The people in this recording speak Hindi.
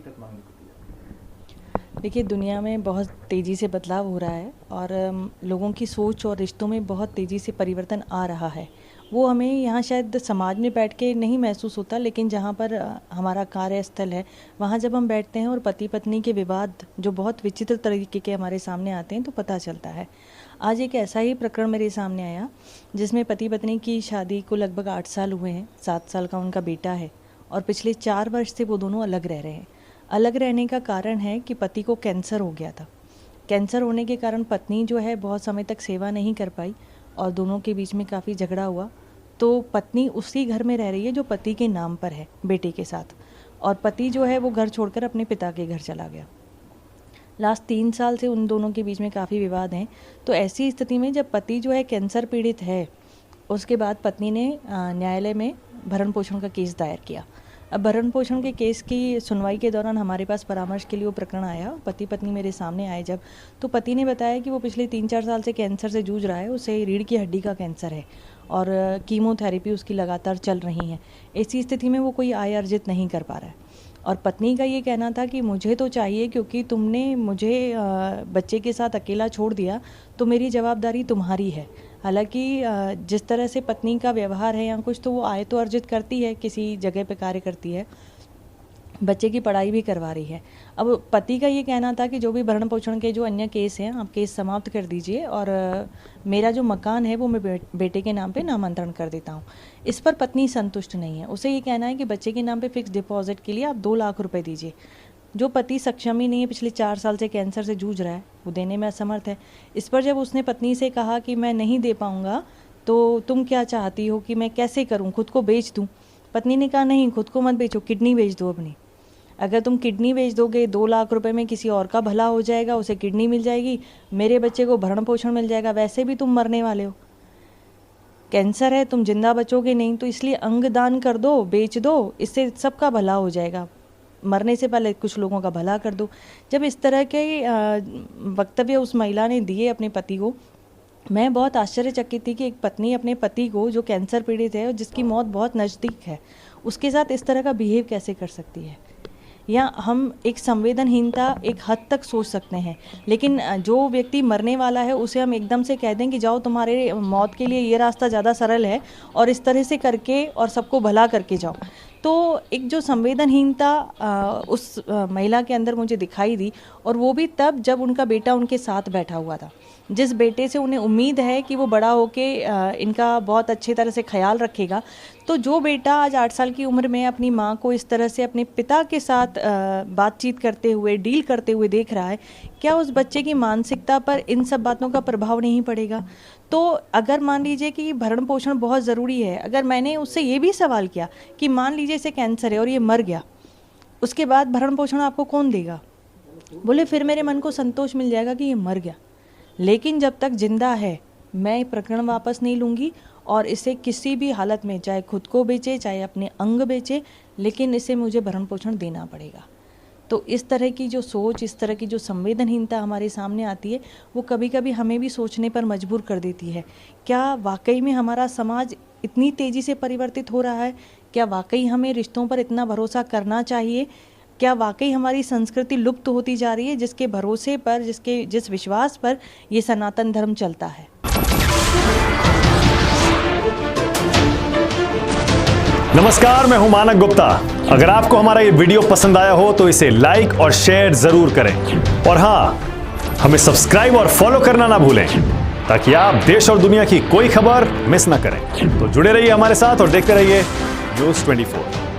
तक मांग निकलती है? देखिए, दुनिया में बहुत तेज़ी से बदलाव हो रहा है और लोगों की सोच और रिश्तों में बहुत तेज़ी से परिवर्तन आ रहा है। वो हमें यहाँ शायद समाज में बैठ के नहीं महसूस होता, लेकिन जहाँ पर हमारा कार्यस्थल है, वहाँ जब हम बैठते हैं और पति पत्नी के विवाद जो बहुत विचित्र तरीके के हमारे सामने आते हैं तो पता चलता है। आज एक ऐसा ही प्रकरण मेरे सामने आया जिसमें पति पत्नी की शादी को लगभग 8 साल हुए हैं, 7 साल का उनका बेटा है और पिछले 4 वर्ष से वो दोनों अलग रह रहे हैं। अलग रहने का कारण है कि पति को कैंसर हो गया था। कैंसर होने के कारण पत्नी जो है बहुत समय तक सेवा नहीं कर पाई और दोनों के बीच में काफ़ी झगड़ा हुआ। तो पत्नी उसी घर में रह रही है जो पति के नाम पर है, बेटे के साथ, और पति जो है वो घर छोड़कर अपने पिता के घर चला गया। लास्ट 3 साल से उन दोनों के बीच में काफ़ी विवाद हैं। तो ऐसी स्थिति में जब पति जो है कैंसर पीड़ित है, उसके बाद पत्नी ने न्यायालय में भरण पोषण का केस दायर किया। अब भरण पोषण के केस की सुनवाई के दौरान हमारे पास परामर्श के लिए वो प्रकरण आया। पति पत्नी मेरे सामने आए जब, तो पति ने बताया कि वो पिछले 3-4 साल से कैंसर से जूझ रहा है। उसे रीढ़ की हड्डी का कैंसर है और कीमोथेरेपी उसकी लगातार चल रही है। ऐसी स्थिति में वो कोई आय अर्जित नहीं कर पा रहा है और पत्नी का ये कहना था कि मुझे तो चाहिए, क्योंकि तुमने मुझे बच्चे के साथ अकेला छोड़ दिया तो मेरी जवाबदारी तुम्हारी है। हालांकि जिस तरह से पत्नी का व्यवहार है या कुछ, तो वो आय तो अर्जित करती है, किसी जगह पे कार्य करती है, बच्चे की पढ़ाई भी करवा रही है। अब पति का ये कहना था कि जो भी भरण पोषण के जो अन्य केस हैं, आप केस समाप्त कर दीजिए और मेरा जो मकान है वो मैं बेटे के नाम पे नामांतरण कर देता हूँ। इस पर पत्नी संतुष्ट नहीं है। उसे ये कहना है कि बच्चे के नाम पे फिक्स डिपॉजिट के लिए आप 2 लाख रुपए दीजिए। जो पति सक्षम ही नहीं है, पिछले 4 साल से कैंसर से जूझ रहा है, वो देने में असमर्थ है। इस पर जब उसने पत्नी से कहा कि मैं नहीं दे पाऊँगा तो तुम क्या चाहती हो कि मैं कैसे करूँ, खुद को बेच दूँ? पत्नी ने कहा नहीं, खुद को मत बेचो, किडनी बेच दो अपनी। अगर तुम किडनी बेच दोगे 2 लाख रुपए में किसी और का भला हो जाएगा, उसे किडनी मिल जाएगी, मेरे बच्चे को भरण पोषण मिल जाएगा। वैसे भी तुम मरने वाले हो, कैंसर है, तुम जिंदा बचोगे नहीं, तो इसलिए अंग दान कर दो, बेच दो, इससे सबका भला हो जाएगा। मरने से पहले कुछ लोगों का भला कर दो। जब इस तरह के वक्तव्य उस महिला ने दिए अपने पति को, मैं बहुत आश्चर्यचकित थी कि एक पत्नी अपने पति को, जो कैंसर पीड़ित है और जिसकी मौत बहुत नज़दीक है, उसके साथ इस तरह का बिहेव कैसे कर सकती है। या हम एक संवेदनहीनता एक हद तक सोच सकते हैं, लेकिन जो व्यक्ति मरने वाला है उसे हम एकदम से कह दें कि जाओ, तुम्हारे मौत के लिए ये रास्ता ज़्यादा सरल है और इस तरह से करके और सबको भला करके जाओ। तो एक जो संवेदनहीनता उस महिला के अंदर मुझे दिखाई दी, और वो भी तब जब उनका बेटा उनके साथ बैठा हुआ था, जिस बेटे से उन्हें उम्मीद है कि वो बड़ा होके इनका बहुत अच्छी तरह से ख्याल रखेगा। तो जो बेटा आज 8 साल की उम्र में अपनी माँ को इस तरह से अपने पिता के साथ बातचीत करते हुए, डील करते हुए देख रहा है, क्या उस बच्चे की मानसिकता पर इन सब बातों का प्रभाव नहीं पड़ेगा? तो अगर मान लीजिए कि भरण पोषण बहुत ज़रूरी है, अगर मैंने उससे ये भी सवाल किया कि मान लीजिए इसे कैंसर है और ये मर गया, उसके बाद भरण पोषण आपको कौन देगा? बोले फिर मेरे मन को संतोष मिल जाएगा कि ये मर गया, लेकिन जब तक जिंदा है मैं प्रकरण वापस नहीं लूँगी और इसे किसी भी हालत में, चाहे खुद को बेचे, चाहे अपने अंग बेचे, लेकिन इसे मुझे भरण पोषण देना पड़ेगा। तो इस तरह की जो सोच, इस तरह की जो संवेदनहीनता हमारे सामने आती है, वो कभी कभी हमें भी सोचने पर मजबूर कर देती है। क्या वाकई में हमारा समाज इतनी तेज़ी से परिवर्तित हो रहा है? क्या वाकई हमें रिश्तों पर इतना भरोसा करना चाहिए? क्या वाकई हमारी संस्कृति लुप्त होती जा रही है, जिसके भरोसे पर, जिस विश्वास पर ये सनातन धर्म चलता है? नमस्कार, मैं हूं मानक गुप्ता। अगर आपको हमारा ये वीडियो पसंद आया हो तो इसे लाइक और शेयर जरूर करें, और हाँ, हमें सब्सक्राइब और फॉलो करना ना भूलें, ताकि आप देश और दुनिया की कोई खबर मिस ना करें। तो जुड़े रहिए हमारे साथ और देखते रहिए न्यूज़ 24।